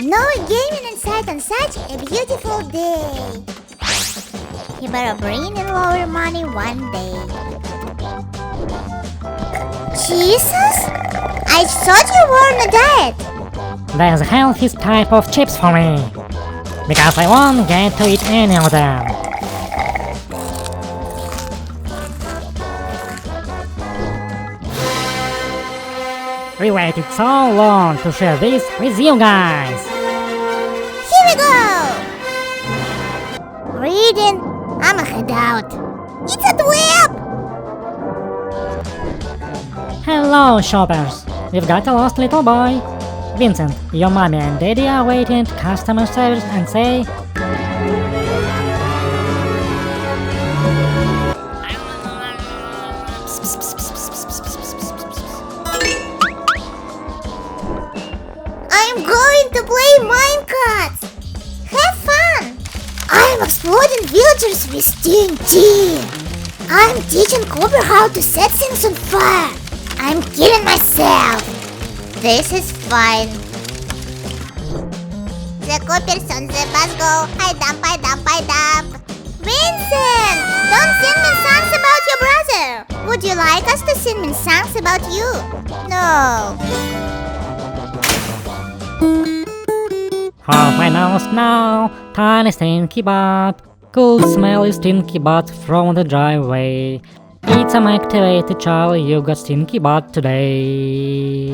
No gaming inside on such a beautiful day. You better bring in lower money one day. Jesus? I thought you were on a diet. There's a healthy type of chips for me, because I won't get to eat any of them. We waited so long to share this with you guys. Here we go! Reading, I'ma head out. It's at web! Hello, shoppers. We've got a lost little boy. Vincent, your mommy and daddy are waiting at customer service and say, I'm going to play Minecraft! Have fun! I'm exploding villagers with TNT! I'm teaching Cooper how to set things on fire! I'm killing myself! This is fine. The Coopers on the bus go, I dump, I dump, I dump. Vincent! Don't sing me songs about your brother! Would you like us to sing me songs about you? No. half my nose now, tiny stinky butt, cool smelly stinky butt from the driveway. It's an activated Charlie, you got stinky butt today.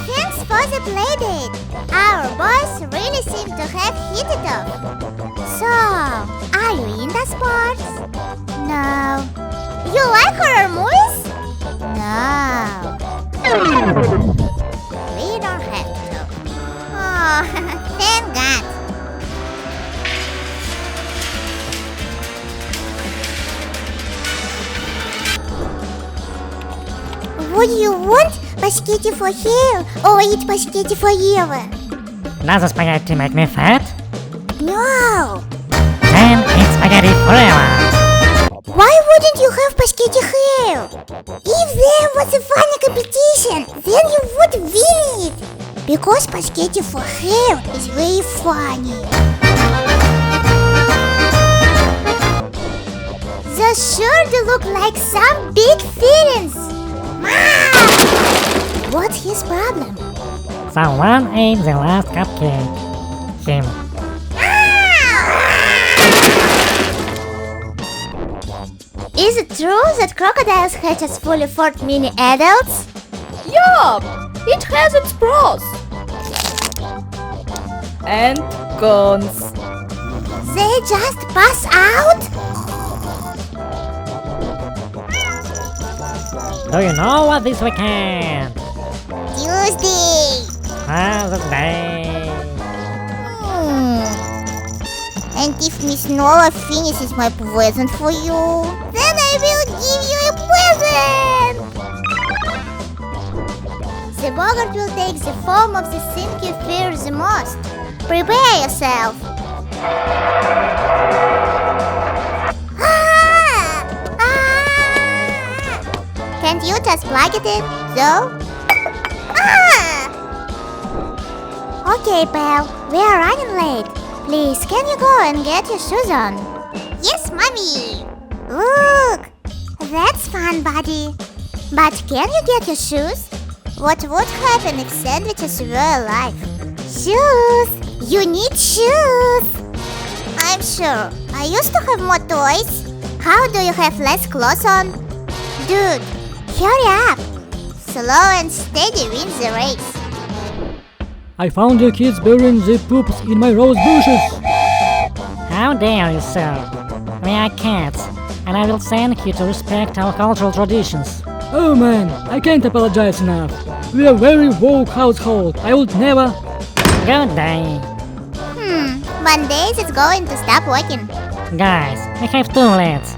Thanks for the playdate. Our boys really seem to have hit it off. So, are you into sports? No. You like horror movies? No. We don't have to. Oh, thank God. Would you want spaghetti for hair or eat spaghetti forever? Does the spaghetti make me fat? No. Then it's spaghetti forever. Why wouldn't you have spaghetti hair? If there was a funny competition, then you would win it. Because spaghetti for hair is very funny. Those sure do look like some big feelings. What's his problem? Someone ate the last cupcake. Him. Is it true that crocodiles hatch as fully formed mini adults? Yup! It has its pros and cons. They just pass out? Do you know what this weekend? Tuesday. Thursday. And if Miss Nola finishes my present for you, then I will give you a present! The boggart will take the form of the thing you fear the most. Prepare yourself! Can't you just plug it in, though? Okay, pal, we are running late. Please, can you go and get your shoes on? Yes, mommy! Look! That's fun, buddy. But can you get your shoes? What would happen if sandwiches were alive? Shoes! You need shoes! I'm sure. I used to have more toys. How do you have less clothes on? Dude, hurry up! Slow and steady wins the race. I found the kids burying their poops in my rose bushes. How dare you, sir? We are cats, and I will thank you to respect our cultural traditions. Oh man, I can't apologize enough. We are a very woke household. I would never... Good day. One day it's going to stop working. Guys, we have toilets.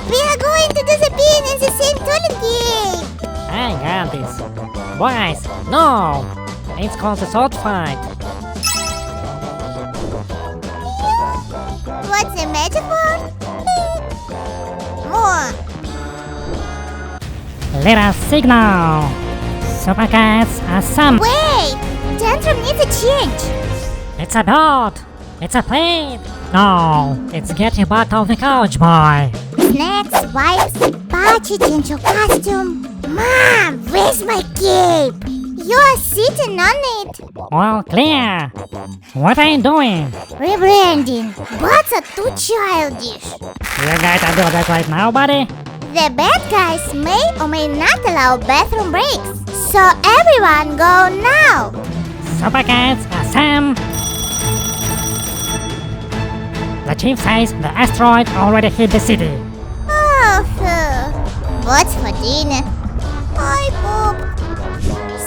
We are going to do the peeing in the same toilet game. I got this. Boys, no! It's called a sword fight. What's the metaphor? More. Let us signal. Super cats are some. Wait! Tantrum needs a change. It's a boat. It's a plane. No, it's getting butt off the couch, boy. Snacks, wipes, Pachi, change your costume. Mom, where's my cape? You are sitting on it. All clear. What are you doing? Rebranding. Bots are too childish. You gotta do that right now, buddy. The bad guys may or may not allow bathroom breaks. So everyone go now. Super cats are some. The chief says the asteroid already hit the city. Oh, what's for dinner? I poop.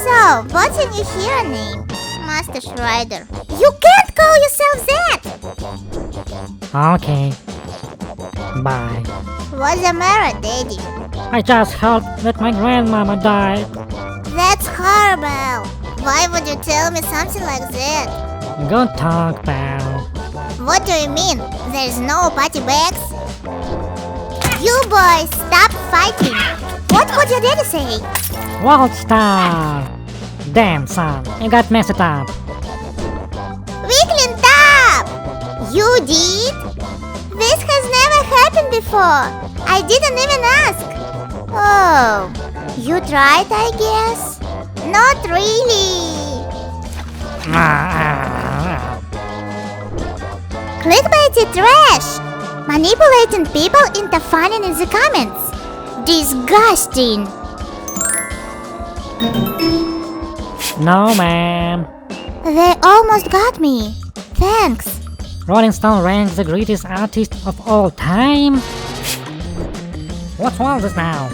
So, what's in your hero name? Master Shrider. You can't call yourself that! Okay. Bye. What's the matter, Daddy? I just heard that my grandmama died. That's horrible. Why would you tell me something like that? Good talk, pal. What do you mean? There's no party bags? You boys, stop fighting. What would your daddy say? World star! Damn, son, you got messed up. We cleaned up! You did? This has never happened before. I didn't even ask. Oh, you tried, I guess? Not really. Clickbaity trash! Manipulating people into funning in the comments. Disgusting. No, ma'am. They almost got me. Thanks. Rolling Stone ranks the greatest artist of all time. What's all this now?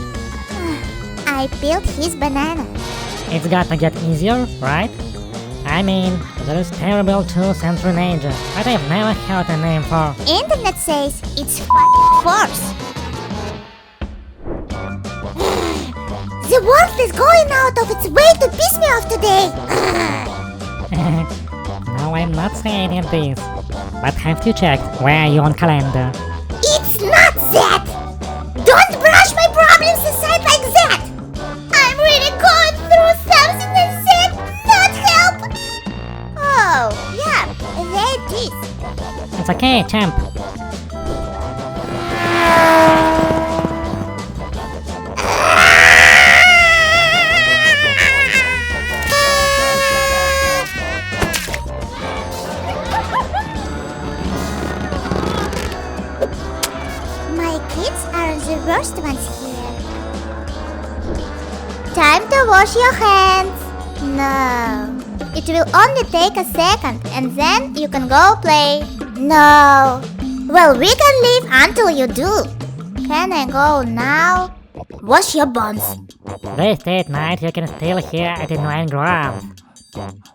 I peeled his banana. It's gotta get easier, right? I mean, there is terrible 2nd century ninja, but I've never heard a name for. Internet says it's f***ing force. The world is going out of its way to piss me off today. No, I'm not saying it this. But have you checked where are you on calendar? It's not that. Don't brush my problems aside like that. I'm really going through something and that not help. Oh, yeah, there it is. It's okay, champ. My kids are the worst ones here. Time to wash your hands. No. It will only take a second and then you can go play. No. Well, we can leave until you do. Can I go now? Wash your buns. This date night you can still hear at the 9 grams.